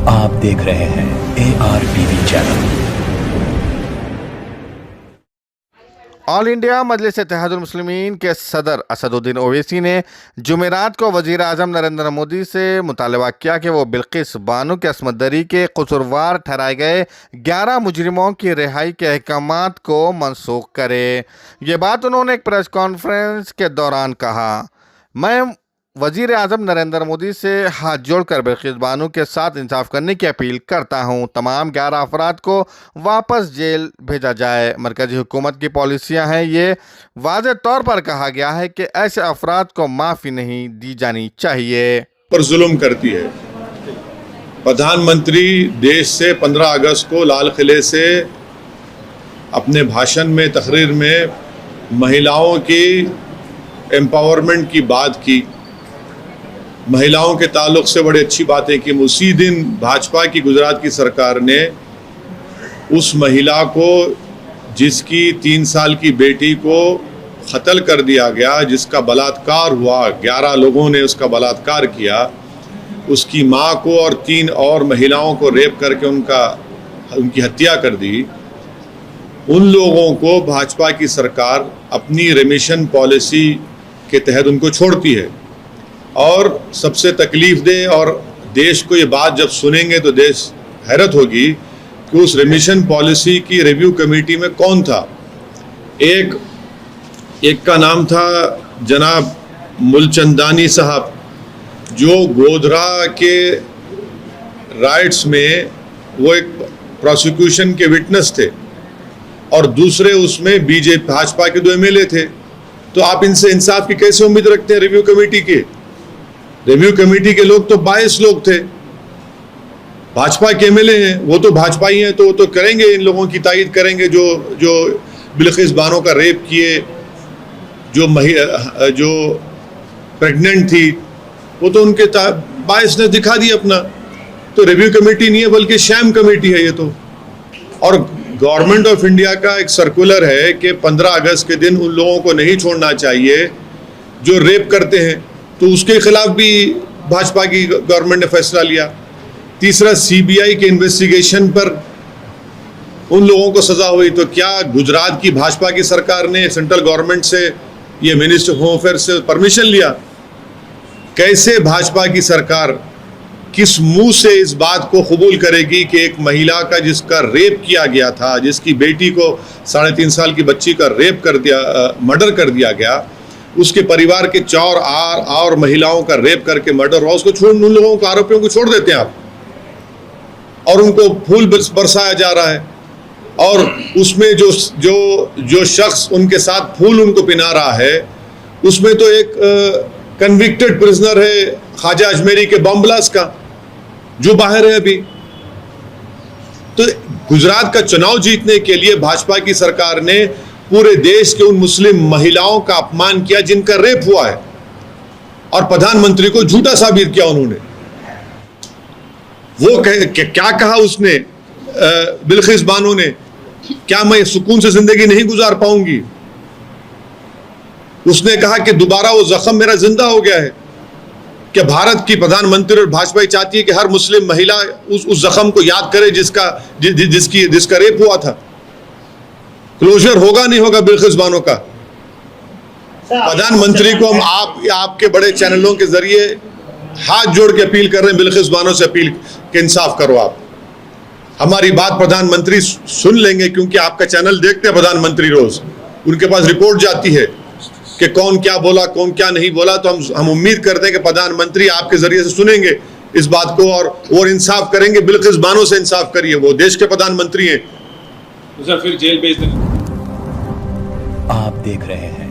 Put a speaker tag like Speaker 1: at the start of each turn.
Speaker 1: आप देख रहे हैं ARTV चैनल।
Speaker 2: ऑल इंडिया मजलिस इत्तेहादुल मुस्लिमीन के सदर असदुद्दीन ओवैसी ने जुमेरात को वजीर आजम नरेंद्र मोदी से मुतालबा किया कि वो बिल्किस बानो के असमत दरी के कसूरवार ठहराए गए 11 मुजरिमों की रिहाई के अहकामात को मनसूख करे। ये बात उन्होंने एक प्रेस कॉन्फ्रेंस के दौरान कहा। मैं वजीर आजम नरेंद्र मोदी से हाथ जोड़कर बिल्किस बानो के साथ इंसाफ करने की अपील करता हूं। तमाम 11 अफराद को वापस जेल भेजा जाए। मरकजी हुकूमत की पॉलिसियां हैं। ये वाज़ेह तौर पर कहा गया है कि ऐसे अफराद को माफ़ी नहीं दी जानी चाहिए।
Speaker 3: पर जुल्म करती है। प्रधानमंत्री देश से 15 अगस्त को लाल किले से अपने भाषण में, तकरीर में महिलाओं की एम्पावरमेंट की बात की, महिलाओं के ताल्लुक से बड़ी अच्छी बातें की। उसी दिन भाजपा की गुजरात की सरकार ने उस महिला को, जिसकी 3 साल की बेटी को कत्ल कर दिया गया, जिसका बलात्कार हुआ, 11 लोगों ने उसका बलात्कार किया, उसकी माँ को और 3 और महिलाओं को रेप करके उनकी हत्या कर दी। उन लोगों को भाजपा की सरकार अपनी रेमिशन पॉलिसी के तहत उनको छोड़ती है। और सबसे तकलीफ दे, और देश को ये बात जब सुनेंगे तो देश हैरत होगी कि उस रेमिशन पॉलिसी की रिव्यू कमेटी में कौन था। एक का नाम था जनाब मुलचंदानी साहब, जो गोधरा के राइट्स में वो एक प्रोसिक्यूशन के विटनेस थे, और दूसरे उसमें बीजेपी भाजपा के 2 MLA थे। तो आप इनसे इंसाफ की कैसे उम्मीद रखते हैं? रिव्यू कमेटी की, रिव्यू कमेटी के लोग तो 22 लोग थे, भाजपा के MLA हैं, वो तो भाजपा ही हैं, तो वो तो करेंगे, इन लोगों की तायद करेंगे जो बिल्किस बानो का रेप किए, जो प्रेग्नेंट थी, वो तो उनके 22 ने दिखा दिया अपना। तो रिव्यू कमेटी नहीं है, बल्कि शैम कमेटी है ये तो। और गवर्नमेंट ऑफ इंडिया का एक सर्कुलर है कि 15 अगस्त के दिन उन लोगों को नहीं छोड़ना चाहिए जो रेप करते हैं, तो उसके खिलाफ भी भाजपा की गवर्नमेंट ने फैसला लिया। तीसरा, CBI के इन्वेस्टिगेशन पर उन लोगों को सजा हुई। तो क्या गुजरात की भाजपा की सरकार ने सेंट्रल गवर्नमेंट से, ये मिनिस्टर होम अफेयर्स से परमिशन लिया? कैसे भाजपा की सरकार किस मुंह से इस बात को कबूल करेगी कि एक महिला का, जिसका रेप किया गया था, जिसकी बेटी को 3.5 साल की बच्ची का रेप कर दिया, मर्डर कर दिया गया, उसके परिवार के 4 और महिलाओं का रेप करके मर्डर हुआ, उसको छोड़, उन लोगों को, आरोपियों को छोड़ देते हैं आप, और उनको फूल बरसाया जा रहा है। और उसमें जो शख्स उनके साथ फूल उनको पिना रहा है, उसमें तो एक कन्विक्टेड प्रिजनर है ख्वाजा अजमेरी के बम ब्लास्ट का, जो बाहर है अभी। तो गुजरात का चुनाव जीतने के लिए भाजपा की सरकार ने पूरे देश के उन मुस्लिम महिलाओं का अपमान किया जिनका रेप हुआ है, और प्रधानमंत्री को झूठा साबित किया उन्होंने। वो क्या कहा उसने, बिल्किस बानो ने, क्या मैं सुकून से जिंदगी नहीं गुजार पाऊंगी? उसने कहा कि दोबारा वो जख्म मेरा जिंदा हो गया है। कि भारत की प्रधानमंत्री और भाजपा चाहती है कि हर मुस्लिम महिला उस जख्म को याद करे जिसका रेप हुआ था। क्लोजर होगा नहीं होगा बिल्किस बानो का? प्रधानमंत्री को हम आपके बड़े चैनलों के जरिए हाथ जोड़ के अपील कर रहे हैं, बिल्किस बानो से अपील कि इंसाफ करो आप। हमारी बात प्रधानमंत्री सुन लेंगे, क्योंकि आपका चैनल देखते हैं प्रधानमंत्री रोज, उनके पास रिपोर्ट जाती है कि कौन क्या बोला, कौन क्या नहीं बोला। तो हम उम्मीद करते हैं कि प्रधानमंत्री आपके जरिए से सुनेंगे इस बात को और इंसाफ करेंगे। बिल्किस बानो से इंसाफ करिए, वो देश के प्रधानमंत्री हैं।
Speaker 4: फिर जेल भेज देना।
Speaker 1: आप देख रहे हैं